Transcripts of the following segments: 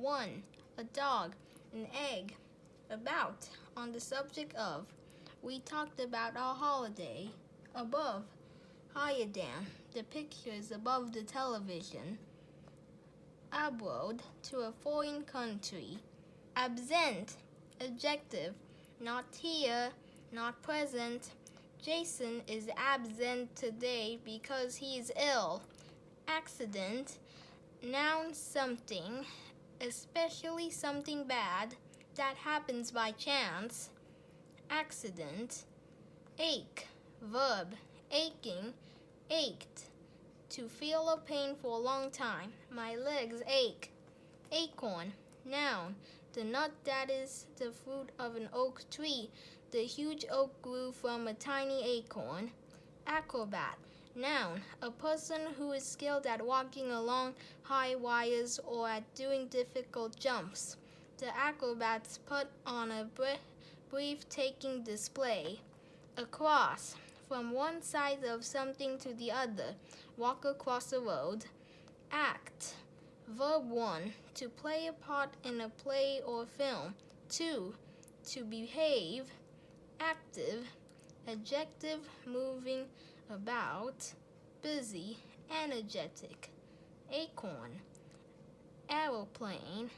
one, a dog, an egg. About, on the subject of, we talked about our holiday. Above, higher down, the pictures above the television. Abroad, to a foreign country. Absent, adjective, not here, not present. Jason is absent today because he is ill. Accident, noun something, especially something bad that happens by chance. Accident. Ache, verb, aching, ached. To feel a pain for a long time. My legs ache. Acorn, noun, the nut that is the fruit of an oak tree. The huge oak grew from a tiny acorn. Acrobat, noun, a person who is skilled at walking along high wires or at doing difficult jumps. The acrobats put on a breathtaking display. Across, from one side of something to the other. Walk across a road. Act, verb 1, to play a part in a play or film. 2, to behave. Active, adjective, moving about. Busy, energetic. Acorn, aeroplane.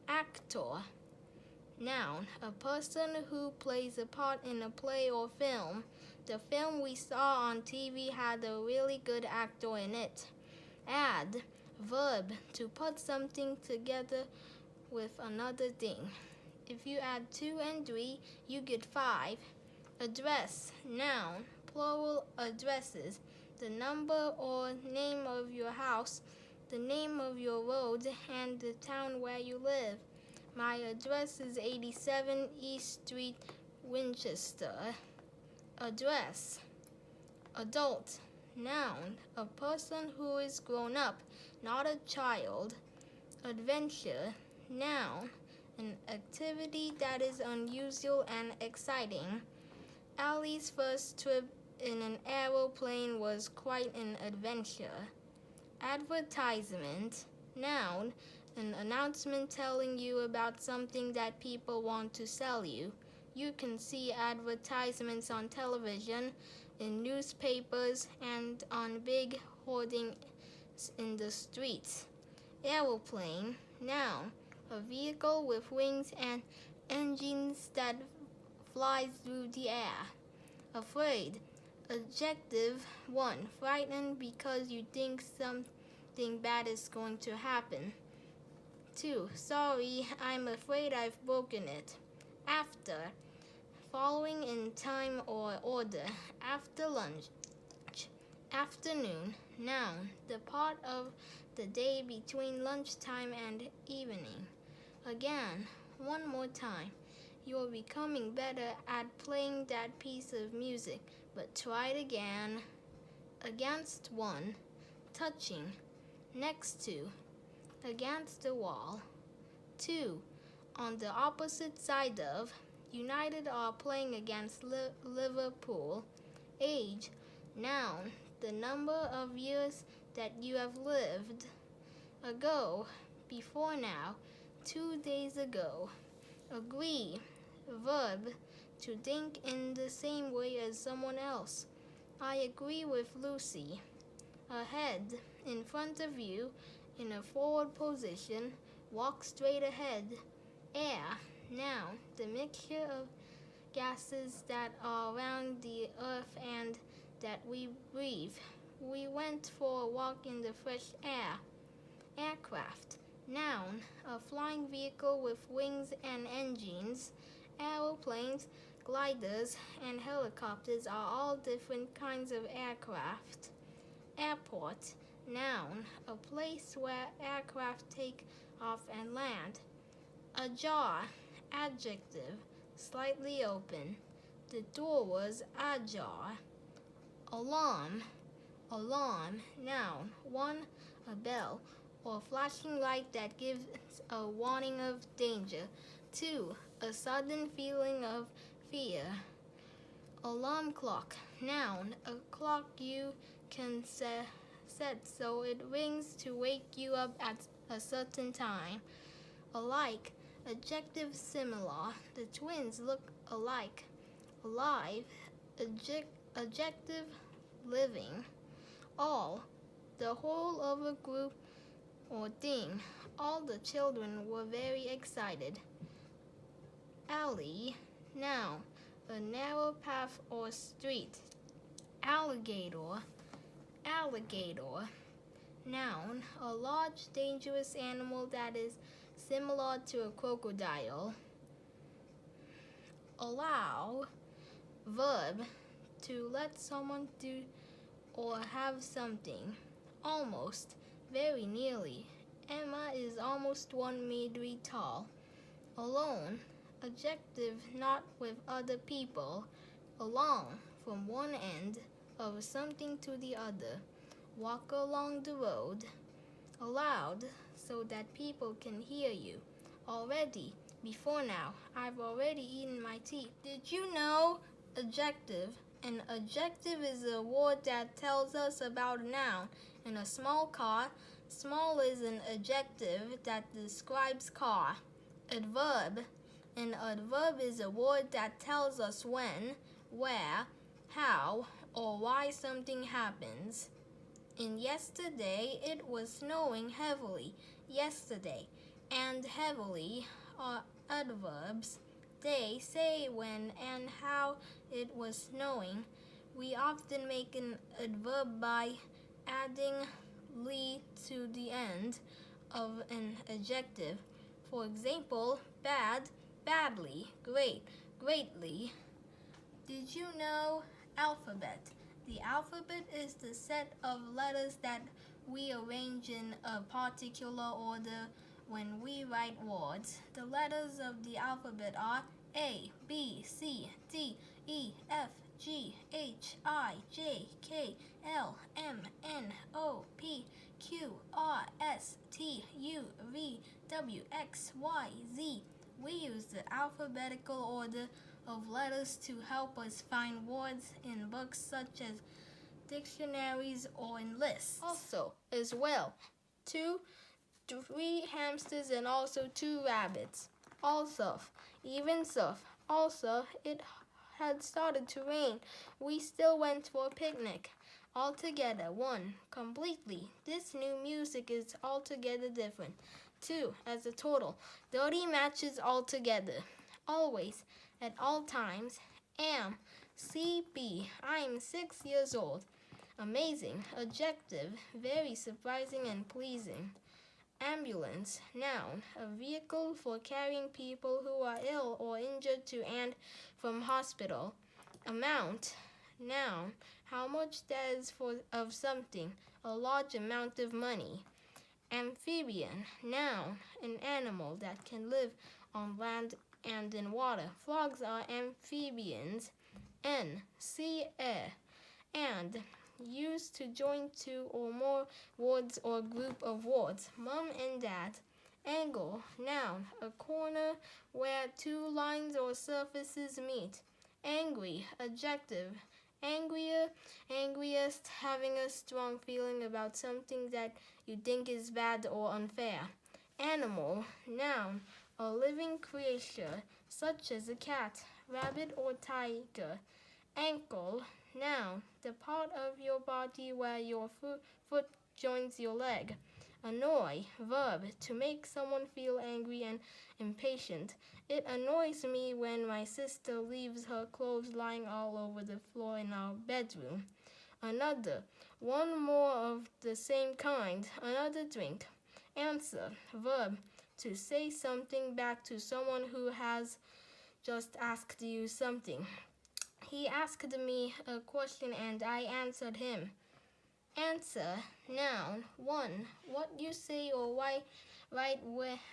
Actor, noun, a person who plays a part in a play or film. The film we saw on TV had a really good actor in it. Add, verb, to put something together with another thing. If you add 2 and 3, you get 5. Address, noun, plural addresses. The number or name of your house, the name of your road, and the town where you live. My address is 87 East Street, Winchester. Address. Adult, noun, a person who is grown up, not a child. Adventure, noun, an activity that is unusual and exciting. Ali's first trip in an aeroplane was quite an adventure. Advertisement, noun, an announcement telling you about something that people want to sell you. You can see advertisements on television, in newspapers, and on big hoardings in the streets. Aeroplane, noun, a vehicle with wings and engines that flies through the air. Afraid, adjective 1, frightened because you think something bad is going to happen. 2, sorry, I'm afraid I've broken it. After, following in time or order. After lunch. Afternoon, noun, the part of the day between lunchtime and evening. Again, one more time. You're becoming better at playing that piece of music, but try it again. Against 1, touching. Next to, against the wall. 2, on the opposite side of. United are playing against Liverpool. Age, noun, the number of years that you have lived. Ago, before now, 2 days ago. Agree, verb, to think in the same way as someone else. I agree with Lucy. Ahead, in front of you, in a forward position, walk straight ahead. Air, noun, the mixture of gases that are around the earth and that we breathe. We went for a walk in the fresh air. Aircraft, noun, a flying vehicle with wings and engines. Aeroplanes, gliders, and helicopters are all different kinds of aircraft. Airport, noun, a place where aircraft take off and land. Ajar, adjective, slightly open. The door was ajar. Alarm, noun, 1, a bell or flashing light that gives a warning of danger. 2, a sudden feeling of fear. Alarm clock, noun, a clock you can set set so it rings to wake you up at a certain time. Alike, adjective similar. The twins look alike. Alive, adjective living. All, the whole of a group or thing. All the children were very excited. Alley, noun, a narrow path or street. Alligator, noun, a large dangerous animal that is similar to a crocodile. Allow, verb, to let someone do or have something. Almost, very nearly. Emma is almost 1 meter tall. Alone, adjective, not with other people. Along, from one end of something to the other. Walk along the road. Aloud, so that people can hear you. Already, before now, I've already eaten my tea. Did you know? Adjective. An adjective is a word that tells us about a noun. In a small car, small is an adjective that describes car. Adverb. An adverb is a word that tells us when, where, how, or why something happens. In yesterday, it was snowing heavily. Yesterday and heavily are adverbs. They say when and how it was snowing. We often make an adverb by adding "ly" to the end of an adjective. For example, bad, badly, great, greatly. Did you know? Alphabet. The alphabet is the set of letters that we arrange in a particular order when we write words. The letters of the alphabet are A, B, C, D, E, F, G, H, I, J, K, L, M, N, O, P, Q, R, S, T, U, V, W, X, Y, Z. We use the alphabetical order of letters to help us find words in books such as dictionaries or in lists. Also, as well, 3 hamsters and also 2 rabbits. Also, even so, also, it had started to rain. We still went for a picnic. Altogether, 1, completely. This new music is altogether different. 2, as a total. 30 matches altogether. Always, at all times. Am, CB. I'm 6 years old. Amazing, adjective, very surprising and pleasing. Ambulance, noun, a vehicle for carrying people who are ill or injured to and from hospital. Amount, noun, how much that is of something, a large amount of money. Amphibian, noun, an animal that can live on land and in water. Frogs are amphibians. Air, and, used to join 2 or more words or group of words. Mom and dad. Angle, noun, a corner where 2 lines or surfaces meet. Angry, adjective, angrier, angriest, having a strong feeling about something that you think is bad or unfair. Animal, noun, a living creature, such as a cat, rabbit, or tiger. Ankle, noun, the part of your body where your foot joins your leg. Annoy, verb, to make someone feel angry and impatient. It annoys me when my sister leaves her clothes lying all over the floor in our bedroom. Another, 1 more of the same kind, another drink. Answer, verb, to say something back to someone who has just asked you something. He asked me a question and I answered him. Answer, noun, 1, what you say or write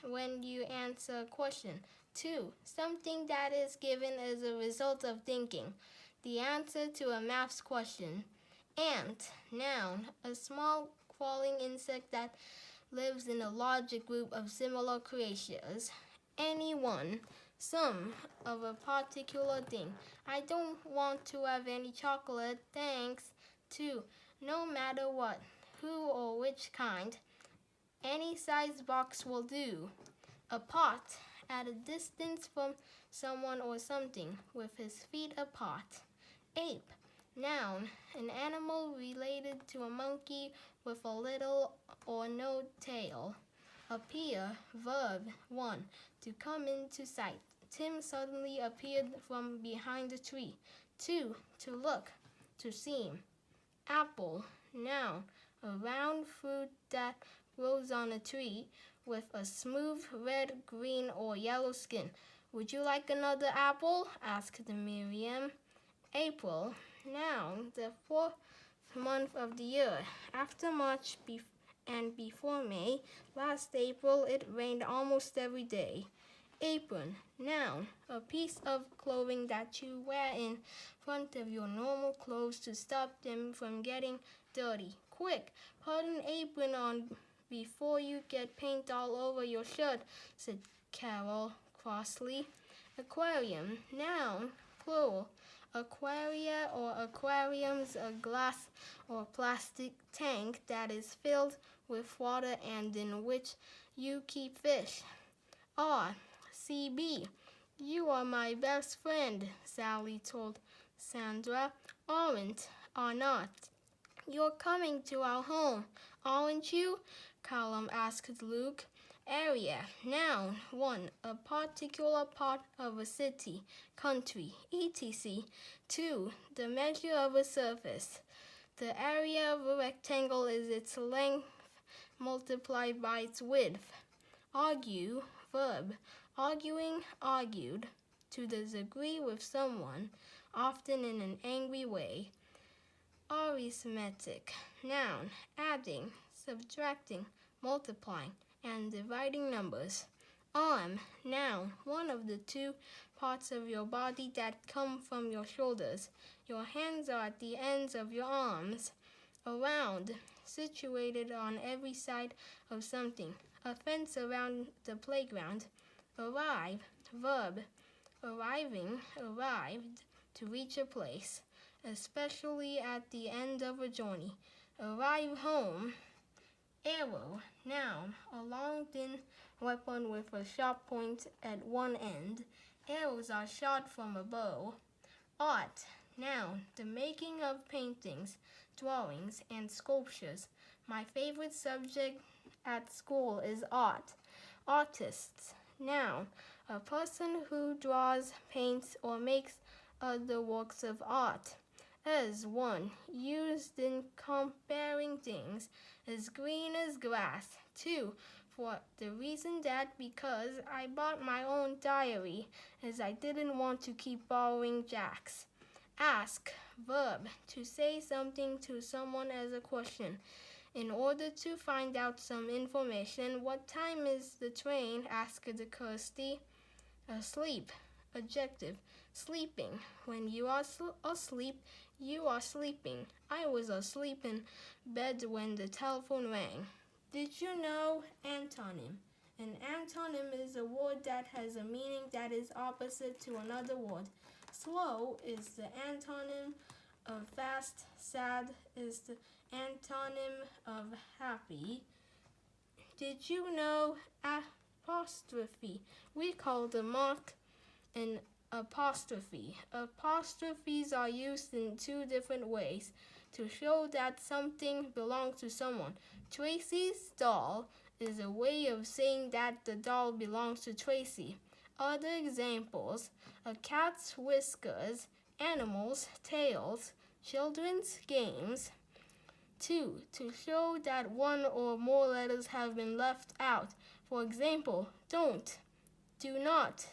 when you answer a question. 2, something that is given as a result of thinking. The answer to a maths question. Ant, noun, a small crawling insect that lives in a larger group of similar creatures. Anyone, some of a particular thing. I don't want to have any chocolate, thanks. 2, no matter what. who or which kind. Any size box will do. A pot, at a distance from someone or something, with his feet apart. Ape, noun, an animal related to a monkey with a little or no tail. Appear, verb 1, to come into sight. Tim suddenly appeared from behind a tree. 2, to look, to seem. Apple, noun, a round fruit that grows on a tree with a smooth red, green, or yellow skin. Would you like another apple? Asked Miriam. April, noun, the 4th month of the year. After March and before May, last April it rained almost every day. Apron, noun, a piece of clothing that you wear in front of your normal clothes to stop them from getting dirty. Quick, put an apron on before you get paint all over your shirt, said Carol crossly. Aquarium, noun, plural. Aquaria or aquariums, a glass or plastic tank that is filled with water and in which you keep fish. CB, you are my best friend, Sally told Sandra. Are not. You're coming to our home, aren't you? Callum asked Luke. Area, noun, 1, a particular part of a city, country, etc. 2, the measure of a surface. The area of a rectangle is its length multiplied by its width. Argue, verb, arguing, argued, to disagree with someone, often in an angry way. Arithmetic, noun, adding, subtracting, multiplying, and dividing numbers. Arm, noun, one of the 2 parts of your body that come from your shoulders. Your hands are at the ends of your arms. Around, situated on every side of something. A fence around the playground. Arrive, verb, arriving, arrived, to reach a place, especially at the end of a journey. Arrive home. Arrow, noun, a long thin weapon with a sharp point at one end. Arrows are shot from a bow. Art, noun, the making of paintings, drawings, and sculptures. My favorite subject at school is art. Artists, noun, a person who draws, paints, or makes other works of art. As 1, used in comparing things, as green as grass. 2, for the reason that because I bought my own diary, as I didn't want to keep borrowing Jack's. Ask, verb, to say something to someone as a question. In order to find out some information, what time is the train? Asked Kirsty. Asleep, adjective, sleeping. When you are asleep, you are sleeping. I was asleep in bed when the telephone rang. Did you know antonym? An antonym is a word that has a meaning that is opposite to another word. Slow is the antonym of fast. Sad is the antonym of happy. Did you know apostrophe? We call the mark an apostrophe. Apostrophes are used in 2 different ways to show that something belongs to someone. Tracy's doll is a way of saying that the doll belongs to Tracy. Other examples: a cat's whiskers, animals' tails, children's games. 2, to show that 1 or more letters have been left out. For example, don't, do not.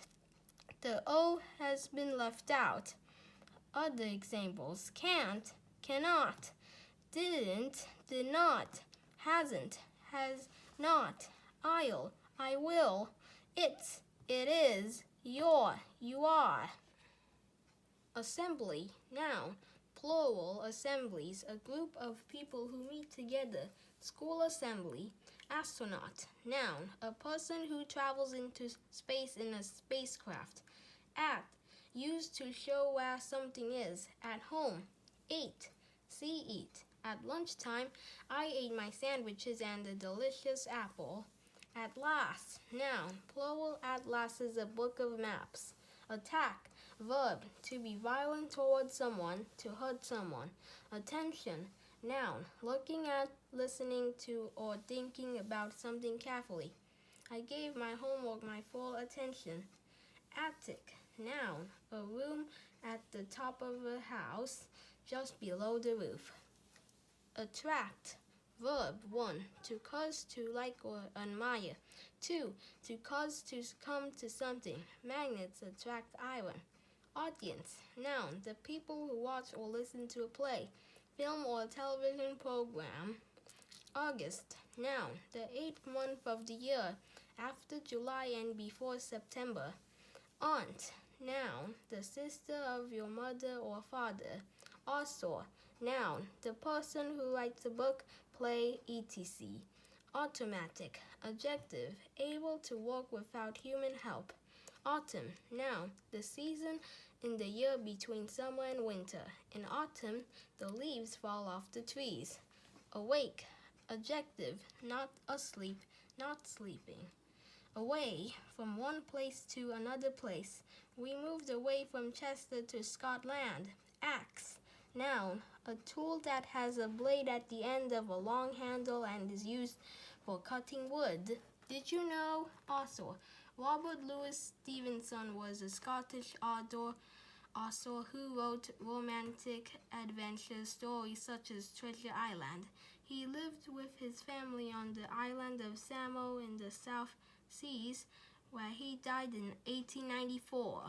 The O has been left out. Other examples: can't, cannot, didn't, did not, hasn't, has not, I'll, I will, it's, it is, you're, you are. Assembly, noun, plural assemblies, a group of people who meet together. School assembly. Astronaut, noun, a person who travels into space in a spacecraft. At, used to show where something is. At home. Ate, see eat. At lunchtime, I ate my sandwiches and a delicious apple. At last. Noun. Plural atlas is a book of maps. Attack. Verb. To be violent towards someone, to hurt someone. Attention. Noun. Looking at, listening to, or thinking about something carefully. I gave my homework my full attention. Attic. Noun. A room at the top of a house, just below the roof. Attract. Verb. 1. To cause to like or admire. 2. To cause to come to something. Magnets attract iron. Audience. Noun. The people who watch or listen to a play, film, or television program. August. Noun. The 8th month of the year, after July and before September. Aunt. Noun. The sister of your mother or father. Author. Noun. The person who writes a book, play, etc. Automatic. Adjective. Able to walk without human help. Autumn. Noun. The season in the year between summer and winter. In autumn, the leaves fall off the trees. Awake. Adjective. Not asleep, not sleeping. Away. From one place to another place. We moved away from Chester to Scotland. Axe. Noun. A tool that has a blade at the end of a long handle and is used for cutting wood. Did you know? Author. Robert Louis Stevenson was a Scottish author who wrote romantic adventure stories such as Treasure Island. He lived with his family on the island of Samo in the South Seas, where he died in 1894.